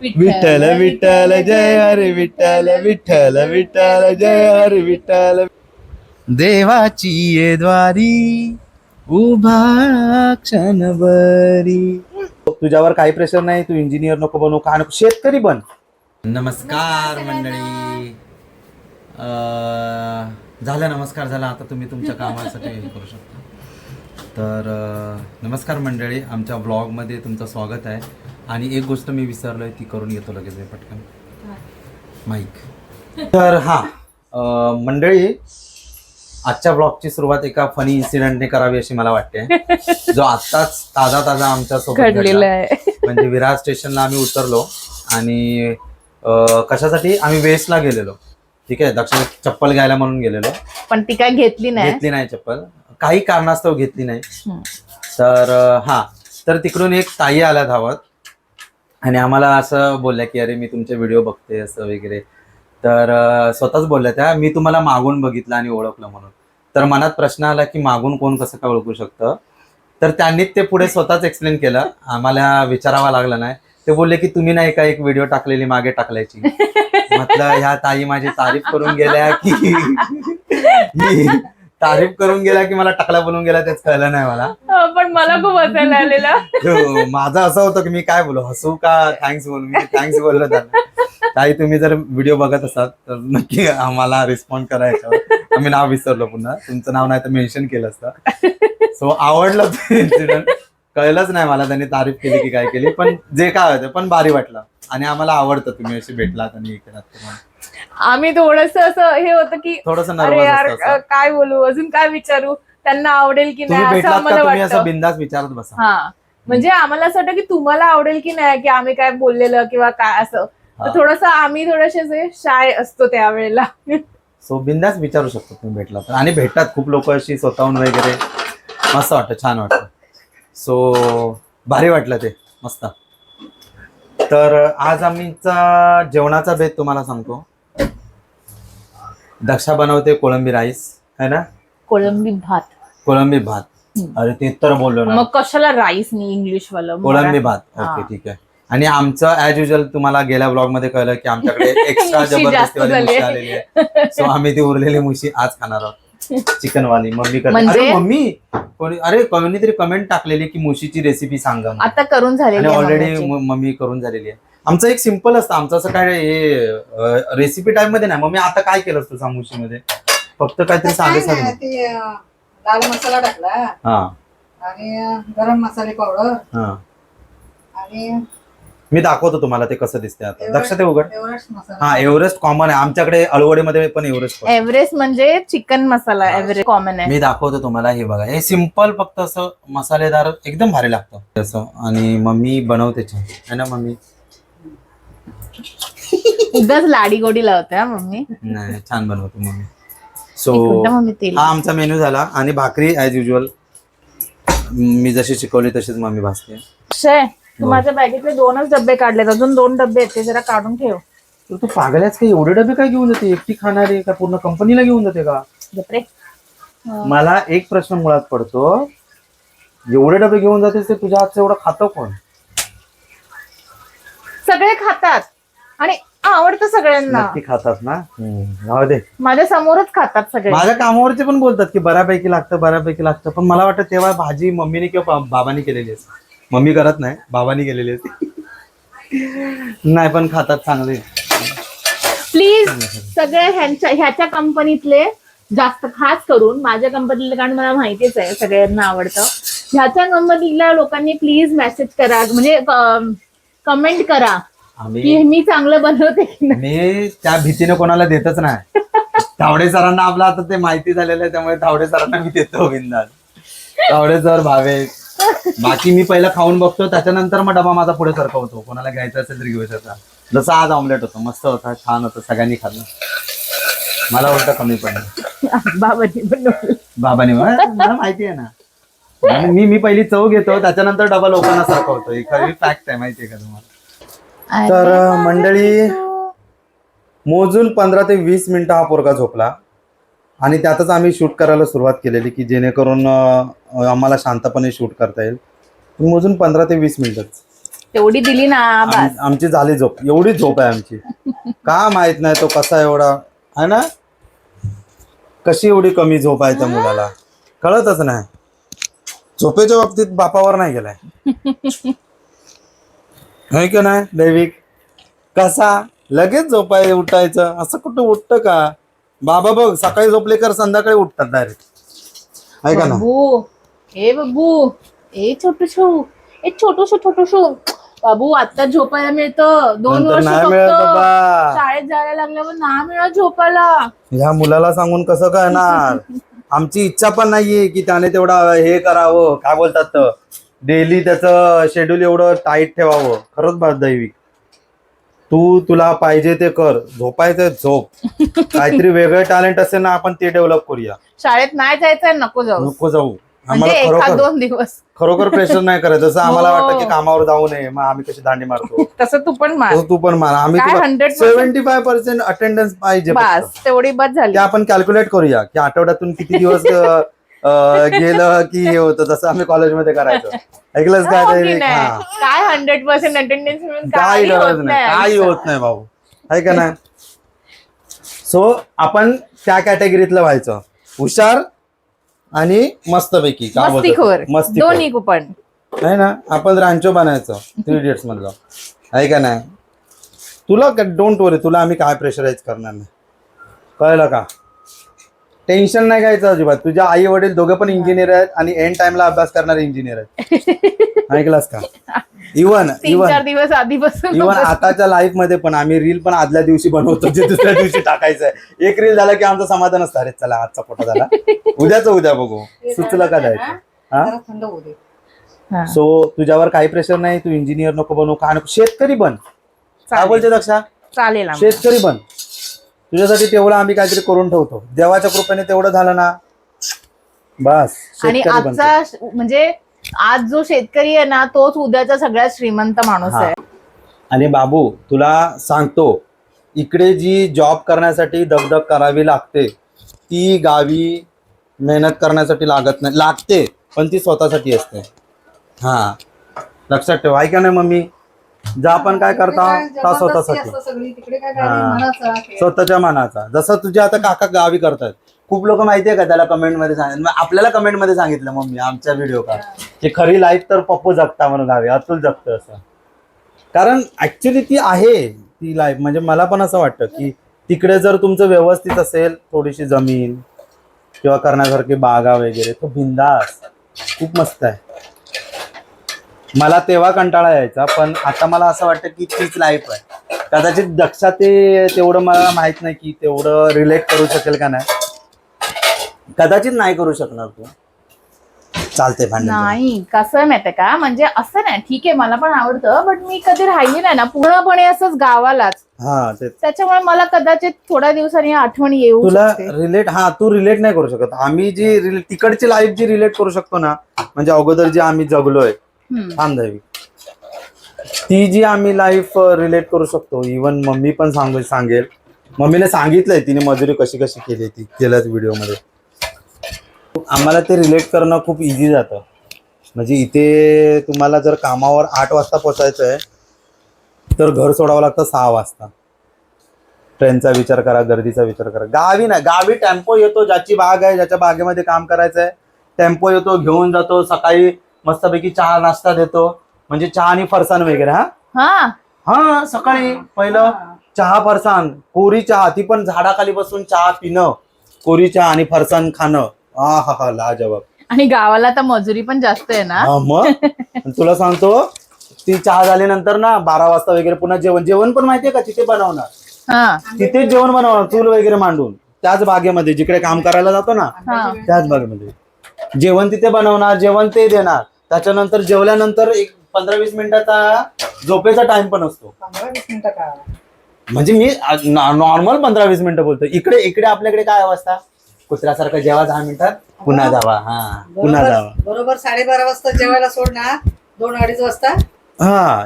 विठ्ठल विठ्ठल जय हरी विठ्ठल विठ्ठल विठ्ठल जय हरी विठ्ठल. देवाची ये द्वारी उभा क्षणभरी. तुझ्यावर काही प्रेशर नाही, तू इंजिनियर नको बनू, का नको, शेतकरी बन. नमस्कार मंडळी. झालं, नमस्कार झाला. आता तुम्ही तुमच्या कामासाठी हे करू शकता. तर नमस्कार मंडळी, आमच्या ब्लॉगमध्ये तुमचं स्वागत आहे. आणि एक गोष्ट मी विसरलोय, ती करून येतो लगेच पटकन माईक. तर मंडळी, आजच्या ब्लॉगची सुरुवात एका फनी इन्सिडेंटने करावी अशी मला वाटते, जो आत्ताच ताजा आमच्या सोबत घडलेला आहे. म्हणजे विरार स्टेशनला आम्ही उतरलो आणि कशासाठी आम्ही वेस्टला गेलेलो. ठीक आहे, दक्षिण चप्पल घ्यायला म्हणून गेलेलो, पण ती काय घेतली नाही चप्पल, काही कारणास्तव घेतली नाही. तर तिकडून एक ताई आल्या धावत आणि आम्हाला असं बोलल्या की अरे मी तुमचे व्हिडिओ बघते असं वगैरे. तर स्वतःच बोलल्या त्या, मी तुम्हाला मागून बघितलं आणि ओळखलं म्हणून. तर मनात प्रश्न आला की मागून कोण कसं काय ओळखू शकतं. तर त्यांनीच ते पुढे स्वतःच एक्सप्लेन केलं, आम्हाला विचारावा लागला नाही. ते बोलले की तुम्ही नाही का एक व्हिडिओ टाकलेली मागे टाकल्याची. म्हटलं ह्या ताई माझी तारीफ करून गेल्या की तारीफ करून गेला की मला टाकला बोलून गेला तेच कळलं नाही मला. पण मला खूप हसायला आलेलं. माझं असं होतं की मी काय बोलू, हसू का थँक्स बोलू. मी थँक्स बोललो त्यांना. ताई तुम्ही जर व्हिडिओ बघत असाल तर नक्की आम्हाला रिस्पॉन्ड करा याच्यावर. आम्ही नाव विसरलो, पुन्हा तुमचं नाव नाही तर मेन्शन केलं असतं. सो आवडलं ते इन्सिडेंट, कळलंच नाही मला त्यांनी तारीफ केली की काय केली, पण जे काय होतं पण भारी वाटलं. आणि आम्हाला आवडतं तुम्ही अशी भेटलात आणि हे केलात. आम्ही थोडस असं हे होतं की थोडस अरे यार काय बोलू, अजून काय विचारू, त्यांना आवडेल की नाही असं आम्हाला वाटतं. बिंदास विचारत बसा. हा, म्हणजे आम्हाला असं वाटतं की तुम्हाला आवडेल की नाही, की आम्ही काय बोललेलं किंवा काय असं. तर थोडस आम्ही थोडेसे शाय असतो त्यावेळेला. सो बिंदास विचारू शकतो तुम्ही भेटला तर. आणि भेटतात खूप लोक अशी स्वतःहून वगैरे, मस्त वाटतं, छान वाटतं. सो भारी वाटलं ते, मस्त. तर आज आमचा जेवणाचा बेत तुम्हाला सांगतो. दक्षा बनवते कोळंबी राईस, है ना, कोळंबी भात. अरे ते तर बोललो ना, मग कशाला राईस नाही इंग्लिश वाला, कोळंबी भात. ओके ठीक आहे. आणि आमचं ऍज युजल तुम्हाला गेल्या ब्लॉग मध्ये कळलं की आमच्याकडे एक्स्ट्रा जबरदस्तीवाली मुशी आलेली आहे. सो आम्ही ती उरलेली मुशी आज खाणार आहोत, चिकन वाली. मम्मी करते. मम्मी कोणीतरी कमेंट टाकलेली की मुशीची रेसिपी सांगा, आता करून झालेली ऑलरेडी मम्मी करून झालेली आहे. आमचं एक सिंपल असतं, आमचं असं काय हे रेसिपी टाइप मध्ये नाही. मम्मी आता काय केलं असतं मुशी मध्ये, फक्त काहीतरी सांगायचं. लाल मसाला टाकला आणि गरम मसाले पावडर आणि मी दाखवतो तुम्हाला ते कसं दिसते आता. लक्षात आहे उघड. एव्हरेस्ट मसाला. एव्हरेस्ट कॉमन आहे आमच्याकडे, अळवडीमध्ये पण एव्हरेस्ट म्हणजे चिकन मसाला एव्हरेस्ट कॉमन आहे. मी दाखवतो तुम्हाला. हे बघा, हे सिंपल, फक्त असं मसालेदार, एकदम भारी लागतं असं. आणि मम्मी बनवते छान, है ना मम्मी. उगाच लाडी गोडी लावते मम्मी. नाही, छान बनवते मम्मी. सो हा आमचा मेन्यू झाला. आणि भाकरी ऍज युजल मी जशी शिकवली तशीच मम्मी भाजते. तू माझ्या बॅगेतले 2च डब्बे काढलेत, अजून 2 डब्बे आहेत, ते जरा काढून ठेव. तू पागल्याच काही एवढे डबे काय घेऊन जाते, एकटी खाणारे का पूर्ण कंपनीला घेऊन जाते का? मला एक प्रश्न मुळात पडतो, एवढे डबे घेऊन जातेस ते तुझ्या हातचं एवढं खातं कोण? सगळे खातात आणि आवडतं सगळ्यांना. नक्की खातात ना? राहू दे, माझ्या समोरच खातात सगळे. माझ्या कामावरचे पण बोलतात की बऱ्यापैकी लागतं. पण मला वाटतं तेव्हा भाजी मम्मीने किंवा बाबांनी केलेली असते. मम्मी करत नाही, बाबांनी केलेली असते. नाही पण खातात चांगले. प्लीज सगळे ह्याच्या कंपनीतले, जास्त खास करून माझ्या कंपनीतले, कारण मला माहितीच आहे सगळ्यांना आवडतं. ह्याच्या कंपनीतल्या लोकांनी प्लीज मेसेज करा, म्हणजे कमेंट करा की मी चांगलं बनवते की नाही. मी त्या भीतीने कोणाला देतच नाही. तावडे सरांना आपलं आता ते माहिती झालेलं आहे, त्यामुळे तावडे सरांना मी देतो बिंदास. तावडे सर, भावे, बाकी मी पहिला खाऊन बघतो, त्याच्यानंतर मग डबा माझा पुढे सरकवतो. कोणाला घ्यायचा असेल तरी घेऊ शकता. जसं आज ऑमलेट होतं, मस्त होता, छान होतं, सगळ्यांनी खाल्लं. मला उलट कमी पडलं. बाबांनी मला माहिती आहे ना. मी पहिली चव घेतो, त्याच्यानंतर डबा लोकांना सरकवतो. ही खरी फॅक्ट आहे, माहितीये का तुम्हाला. तर मंडळी, मोजून 15 ते 20 मिनिटं हा पोरगा झोपला. आणि त्यातच आम्ही शूट करायला सुरुवात केलेली की जेणेकरून आम्हाला शांतपणे शूट करता येईल. मोजून 15 ते 20 मिनिटच. तेवढी दिली ना बस. आमची झाली झोप, एवढी झोप आहे आमची. का माहित नाही तो कसा एवढा आहे ना, कशी एवढी कमी झोप आहे त्या मुलाला, कळतच नाही. झोपेच्या बाबतीत बापावर नाही गेलाय नाही का नाही दैविक? कसा लगेच झोपाय उठायचं, असं कुठं उठतं का? बाबा बघ सकाळी झोपले कर संध्याकाळी उठतात डायरेक्ट, आहे का ना? बब्बू ए बब्बू ए छोटूशू बाबू आता झोपायला मिळतं. 2 नंतर वर्ष नाही फक्त मिळत बाबा. शाळेत जायला लागल्यावर नाही मिळत झोपायला. ह्या मुलाला सांगून कसं करणार? आमची इच्छा पण नाहीये की त्याने तेवढा हे करावं, काय बोलतात डेली त्याचं शेड्यूल एवढं टाईट ठेवावं. खरंच दैविक, तुला पाहिजे ते कर, झोपायचं झोप. काहीतरी वेगळं टॅलेंट असेल ना, आपण ते डेव्हलप करूया. शाळेत नाही जायचं नको जाऊ म्हणजे आम्हाला 1-2 दिवस खरोखर प्रेशर नाही करायचं. जसं आम्हाला वाटतं की कामावर जाऊ नये, मग आम्ही कशी दांडी मारतो तसं तू पण मार. तू पण मार. आम्ही काय 100% 75% अटेंडन्स पाहिजे फक्त. बस तेवढी बस झाली. ते आपण कॅल्क्युलेट करूया की आठवड्यातून किती दिवस गेलं की हे होतं. जसं आम्ही कॉलेजमध्ये करायचं. ऐकलंच हो काय की ते? नाही? काय 100% अटेंडन्स मिळून काही काही गरज होत नाही, नाही काही होत नाही भाऊ, आहे का नाही? सो आपण त्या कॅटेगरीतलं व्हायचं, हुशार आणि मस्तपैकी काय मस्तीखोर बोलतात? मस्तीखोर दोन्ही कुपन आहे ना. आपण रांचो बनायचं 3 इडियट्स मधलं, आहे का नाही? तुला डोंट वरी, तुला आम्ही काय प्रेशराईज करणार नाही, कळलं का? टेन्शन नाही घ्यायचं अजिबात. तुझ्या आई वडील दोघे पण इंजिनियर आहेत आणि एंड टाइमला अभ्यास करणारे इंजिनियर आहेत. ऐकलास का? इव्हन 3-4 दिवस आधीपासून आताच्या लाईफ मध्ये पण आम्ही रील पण आदल्या दिवशी बनवतो, जे दुसऱ्या दिवशी टाकायचंय. एक रील झाला की आमचं समाधान असतं, अरे चला आजचा फोटो झाला, उद्या बघू, सुचलं का जायचं. हा, जरा थंड होऊ दे. सो तुझ्यावर काही प्रेशर नाही. तू इंजिनियर नको बनू, का नको, शेतकरी बन. काय बोलते दक्षा? चालेल शेतकरी बन. तुझ्यासाठी तेवढं आम्ही काहीतरी करून ठेवतो. देवाच्या कृपेने तेवढं झालं ना बस. आणि आजचा म्हणजे आज जो शेतकरी आहे ना, तोच उद्याचा सगळ्यात श्रीमंत माणूस आहे. आणि बाबू तुला सांगतो, इकडे जी जॉब करण्यासाठी दगदग करावी लागते, ती गावी मेहनत करण्यासाठी लागत नाही. लागते पण ती स्वतःसाठी असते. हा, लक्षात ठेव, आहे का नाही मम्मी? ज्या आपण काय करता त्या स्वतःसाठी, स्वतःच्या मनाचा. जसं तुझे आता काका गावी करतात, खूप लोक माहितीये का त्याला कमेंटमध्ये सांगितलं, आपल्याला कमेंटमध्ये सांगितलं मम्मी आमच्या व्हिडिओ का की खरी लाईफ तर पप्पू जगता म्हणून गावी, अतुल जगतं असं. कारण ऍक्च्युली ती आहे ती लाईफ. म्हणजे मला पण असं वाटतं की तिकडे जर तुमचं व्यवस्थित असेल, थोडीशी जमीन किंवा करण्यासारखी बागा वगैरे, तो बिंदास खूप मस्त आहे. मला तेव्हा कंटाळा यायचा, पण आता मला असं वाटतं की तीच लाईफ आहे. कदाचित दक्षा ते तेवढं मला माहित नाही की तेवढं रिलेट करू शकेल का नाही, कदाचित नाही करू शकणार तू. चालते भांडण नाही. कसं आहे माहितीये का, म्हणजे असं नाही, ठीक आहे मला पण आवडतं, बट मी कधी राहिली नाही ना पूर्णपणे असंच गावालाच. हा, ते त्याच्यामुळे मला कदाचित थोड्या दिवसांनी आठवण येऊ तुला शकते. रिलेट, हा तू रिलेट नाही करू शकत. आम्ही जी तिकडची लाईफ जी रिलेट करू शकतो ना, म्हणजे अगोदर जी आम्ही जगलोय दैविक, ती जी आम्ही लाईफ रिलेट करू शकतो. इव्हन मम्मी पण सांगेल, मम्मीने सांगितलंय तिने मजुरी कशी कशी केली ती गेल्याच व्हिडिओमध्ये. आम्हाला ते रिलेट करणं खूप इझी जातं. म्हणजे इथे तुम्हाला जर कामावर 8 वाजता पोचायचं आहे तर घर सोडावं लागतं 6 वाजता. ट्रेनचा विचार करा, गर्दीचा विचार करा. गावी नाही, गावी टेम्पो येतो, ज्याची बाग आहे, ज्याच्या बागेमध्ये काम करायचं आहे, टेम्पो येतो, घेऊन जातो, सकाळी मस्तपैकी चहा नाश्ता देतो. म्हणजे चहा आणि फरसाण वगैरे. हा, सकाळी पहिलं चहा फरसाण, कोरी चहा, ती पण झाडाखाली बसून चहा पिणं, कोरी चहा आणि फरसाण खाणं. हा लाजवाब. आणि गावाला तर मजुरी पण जास्त आहे ना. मग तुला सांगतो, ती चहा झाल्यानंतर ना 12 वाजता वगैरे पुन्हा जेवण पण माहितीये का तिथे बनवणार. तिथेच जेवण बनवणार, चूल वगैरे मांडून, त्याच बागेमध्ये जिकडे काम करायला जातो ना त्याच बागेमध्ये जेवण तिथे बनवणार, जेवण ते देणार. त्याच्यानंतर जेवल्यानंतर एक 15-20 मिनिटाचा झोपेचा टाइम पण असतो. 15-20 मिनिटं का? म्हणजे मी नॉर्मल 15-20 मिनिटं बोलतो. इकडे आपल्याकडे काय अवस्था, कुत्र्यासारखं जेवा 10 मिनिटात पुन्हा जावा. पुन्हा जावा. बरोबर 12:30 वाजता जेवायला सोडणार, 2-2:30 वाजता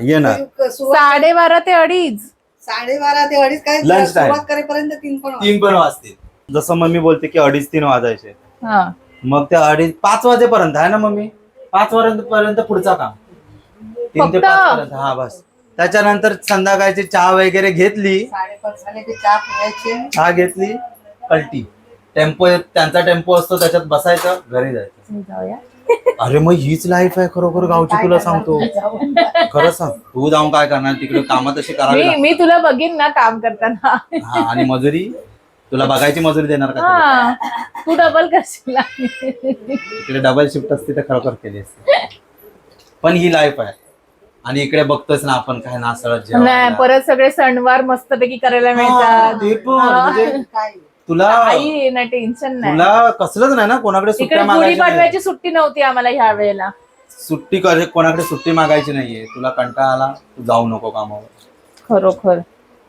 येणार. 12:30 ते 2:30. 12:30 ते 2:30 काय Lunch time. सुरुवात करेपर्यंत 3 पण वाजतील. जसं मम्मी बोलते की 2:30-3 वाजायचे, हा. मग त्या 2:30-5 वाजेपर्यंत आहे ना मम्मी, 5 वाजेपर्यंत पुढचा काम. 3 ते फक्त? 5 पर्यंत. हा बस. त्याच्यानंतर संध्याकाळची चहा वगैरे घेतली, 5:30 झाले की चहा पिवायची. चहा घेतली, पलटी. टेम्पो, त्यांचा टेम्पो असतो, त्याच्यात बसायचं, घरी जायचं. जाऊया. अरे मग हीच लाईफ आहे खरोखर गावची, तुला सांगतो. खरं सांग, तू जाऊन काय करणार तिकडे, कामं तशी करावी लागतात. मी तुला बघीन ना काम करताना. हा, आणि मजुरी तुला बघायची, मजुरी देणार का तुला? हा, तू डबल करशील. इकडे डबल शिफ्ट असती तर खरोखर केली असती. पण ही लाईफ आहे. आणि इकडे बघतोच ना आपण, काय नासळत नाही, जेवायला. परत सगळे सणवार मस्तपैकी करायला मिळतात. ते पण म्हणजे काय तुला काही नाही, टेन्शन नाही. तुला कसलंच नाही ना, कोणाकडे इकडे सुट्ट्या मागायची नाही. गुढीपाडव्याची सुट्टी नव्हती आम्हाला ह्या वेळेला. कोणाकडे सुट्टी मागायची नाहीये. तुला कंटाळा आला, तू जाऊ नको कामावर. खरोखर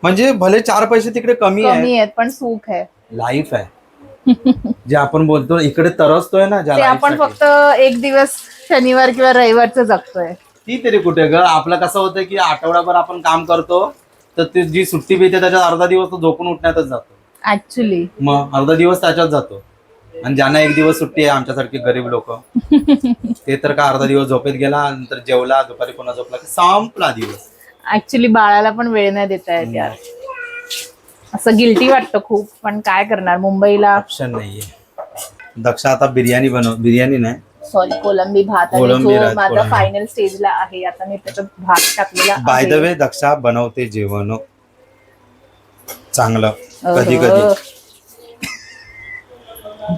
म्हणजे भले 4 पैसे तिकडे कमी आहे, कमी आहेत पण सुख आहे. लाईफ आहे. जे आपण बोलतो इकडे तरसतोय ना, ज्या ते आपण life साठी. फक्त एक दिवस शनिवार किंवा रविवारचं जगतोय. ती तरी कुठे ग. आपलं कसं होतं की आठवड्याभर आपण काम करतो, तर ती जी सुट्टी मिळते त्याच्यात अर्धा दिवस तो झोपून उठण्यातच जातो. ऍक्च्युली मग अर्धा दिवस त्याच्यात जातो. आणि ज्यांना एक दिवस सुट्टी आहे, आमच्यासारखे गरीब लोक, ते तर का अर्धा दिवस झोपेत गेला, नंतर जेवला, दुपारी पुन्हा झोपला की संपला दिवस. ऍक्च्युली बाळाला पण वेळ नाही देता येत यार. असं गिल्टी वाटतं खूप, पण काय करणार, मुंबईला. ऑप्शन नाहीये. दक्षा आता बिर्याणी नाही, सॉरी, कोलंबी भात, आणि कोलंबी जो भात, माझा कोलंबी. फायनल स्टेजला आहे आता. मी त्याच्यात भात टाकलेला बाय द आहे. वे दक्षा बनवते जेवण चांगलं कधी कधी.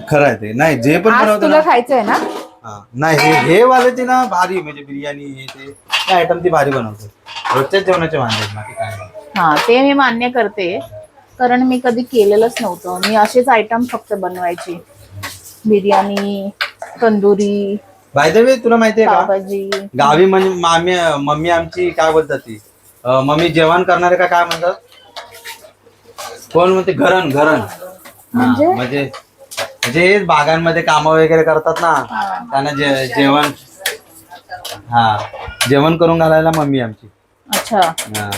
खरं आहे ते. नाही जे पण आज बनवते तुला ना, खायचंय ना? हा, नाही हे वाले ती ना भारी, म्हणजे बिर्याणी हे ते आयटम ती भारी बनवते. रोजच्याच जेवणाचे वांदे बाकी काय नाही. हा, ते मी मान्य करते, कारण मी कधी केलेलंच नव्हतं. मी असेच आयटम फक्त बनवायची. Biryani, tandoori, by the way तुला माहितीये का, पावभाजी. गावी म्हणजे मम्मी आमची काय बोलतात ती, मम्मी जेवण करणारे का काय म्हणतात, कोण म्हणते, घरण. हा, म्हणजे जे बागांमध्ये कामं वगैरे करतात ना, त्यांना जेवण, हा, जेवण करून घालायला मम्मी आमची. अच्छा. हा.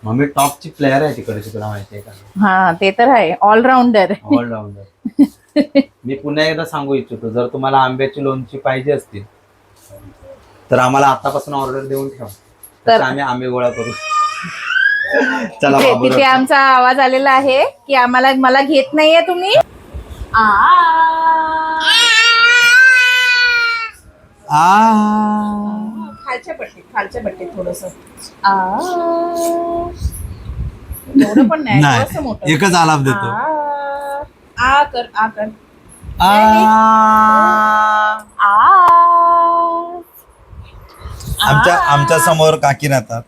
मम्मी टॉपची प्लेअर आहे तिकडची, तुला माहितीये का. हा, ते तर आहे, ऑलराऊंडर. ऑलराऊंडर. मी पुन्हा एकदा सांगू इच्छितो, जर तुम्हाला आंब्याची लोणची पाहिजे असतील तर आम्हाला आतापासून ऑर्डर देऊन ठेवा, तर आम्ही आंबे गोळा करू. चला बाबू, तिथे आमचा आवाज आलेला आहे की मला घेत नाहीये तुम्ही. खालच्या पट्टीत थोडस. एवढं पण नाही, थोडंसं मोठं. एकच आलाप देतो. आ कर. आमच्या समोर काकी राहतात,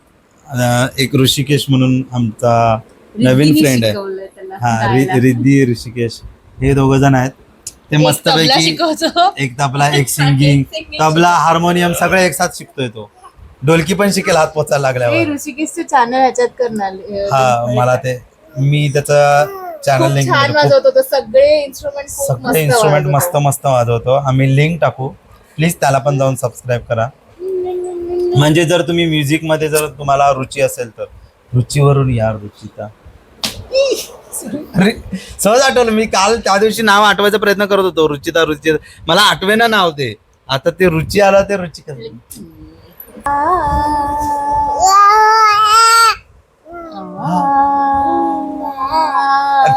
एक ऋषिकेश म्हणून आमचा नवीन फ्रेंड आहे. हा, रिद्धी ऋषिकेश, हे 2 जण आहेत. ते मस्तपैकी एक तबला, एक सिंगिंग, तबला, हार्मोनियम सगळं एक साथ शिकतोय तो. ढोलकी पण शिकेल हात पोचायला लागल्यावर. ऋषिकेशचे चॅनल ह्याच्यात करणार. हा, मला ते मी त्याचं चॅनल लिंक, छान वाजवत होतो, सगळे इन्स्ट्रुमेंट मस्त वाजवतो. आम्ही लिंक टाकू, प्लीज त्याला पण जाऊन सबस्क्राईब करा. म्हणजे जर तुम्ही म्युझिक मध्ये जर तुम्हाला रुची असेल तर, रुचीवरून यार रुचिता. सहज आठवलं, मी काल त्या दिवशी नाव आठवायचा प्रयत्न करत होतो, रुचिता, मला आठवेना नाव ते. आता ते रुची आला, ते रुची तो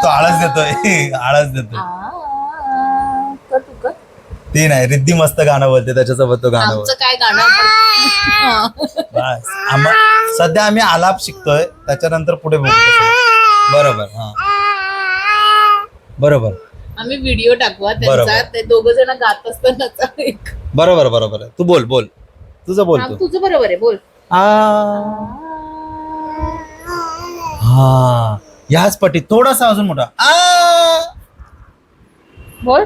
आळस देतोय. ते नाही, रिद्धी मस्त गाणं बोलते, त्याच्यासोबत तो गाणं बोलते. काय गाणं. बस सध्या आम्ही आलाप शिकतोय, त्याच्यानंतर पुढे बघतो. बरोबर. हा, बरोबर. आम्ही व्हिडिओ टाकू त्यांचा, ते 2 जण गात असताना. बरोबर. तू बोल तुझं बोल तू. तुझं बरोबर आहे, बोल. हा, याच पट्टीत थोडासा अजून मोठा बोल.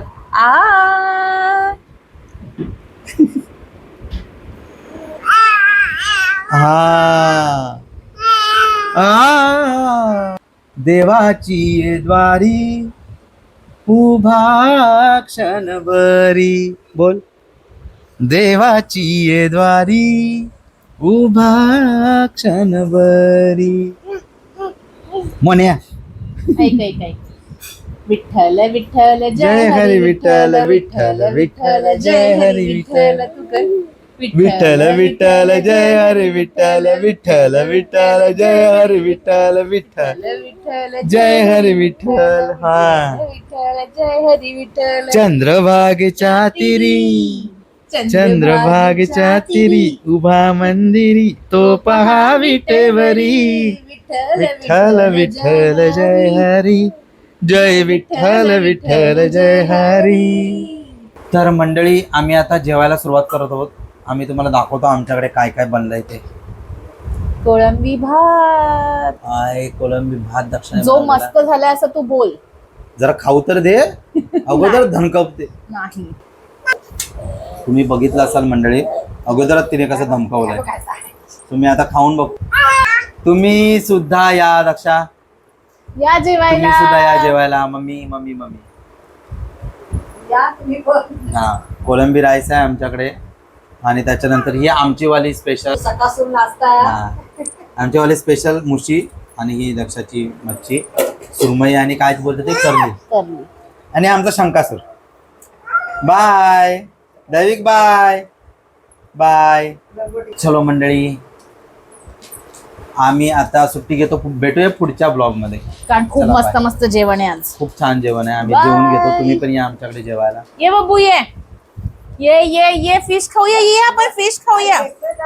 देवाची ये द्वारी उभा क्षणभरी, बोल. देवाची ये द्वारी उभा क्षणभरी. मोन्या, ऐक. विठ्ठल विठ्ठल जय हरी विठ्ठल, विठ्ठल विठ्ठल, जय हरी विठ्ठल. तू कर. विठ्ठल विठ्ठल जय हरी विठ्ठल विठ्ठल विठ्ठल जय हरी विठ्ठल विठ्ठल जय हरी विठ्ठल. हा जय हरी विठ्ठल. चंद्रभागेच्या तिरी चंद्रभागेच्या तिरी उभा मंदिरी तो पहा विटेवरी विठ्ठल विठ्ठल जय हरी जय विठ्ठल विठ्ठल जय हरी. तर मंडळी आम्ही आता जेवायला सुरुवात करत आहोत. आम्ही तुम्हाला दाखवतो आमच्याकडे काय काय बनलंय ते. कोळंबी भात आहे कोलंबी भात दक्षिण जो मस्त झालाय असं तू बोल. जरा खाऊ तर दे अगोदर धमकावते. नाही तुम्ही बघितलं असाल मंडळी अगोदरच तिने कसं धमकावलंय. तुम्ही आता खाऊन बघ. तुम्ही सुद्धा या दक्षा या जेवायला. तुम्ही सुद्धा या जेवायला. मम्मी मम्मी मम्मी या तुम्ही पण. हा कोलंबी राईस आहे आमच्याकडे आणि त्याच्यानंतर ही आमची वाली स्पेशल सकाळसून नाश्ता आमची वाली स्पेशल मुशी आणि ही दक्षाची मच्छी सुरमई आणि काय बोलतो ते करली आणि आमचा शंकासूर. बाय दैविक बाय बाय. चलो मंडळी आम्ही आता सुट्टी घेतो. भेटूया पुढच्या ब्लॉग मध्ये कारण खूप चला, मस्त bye. मस्त जेवण आहे आज. खूप छान जेवण आहे. आम्ही Bye. जेवण घेतो. तुम्ही पण या आमच्याकडे जेवायला. ये बाबू ये ये फिश खाऊया. ये आपण फिश खाऊया.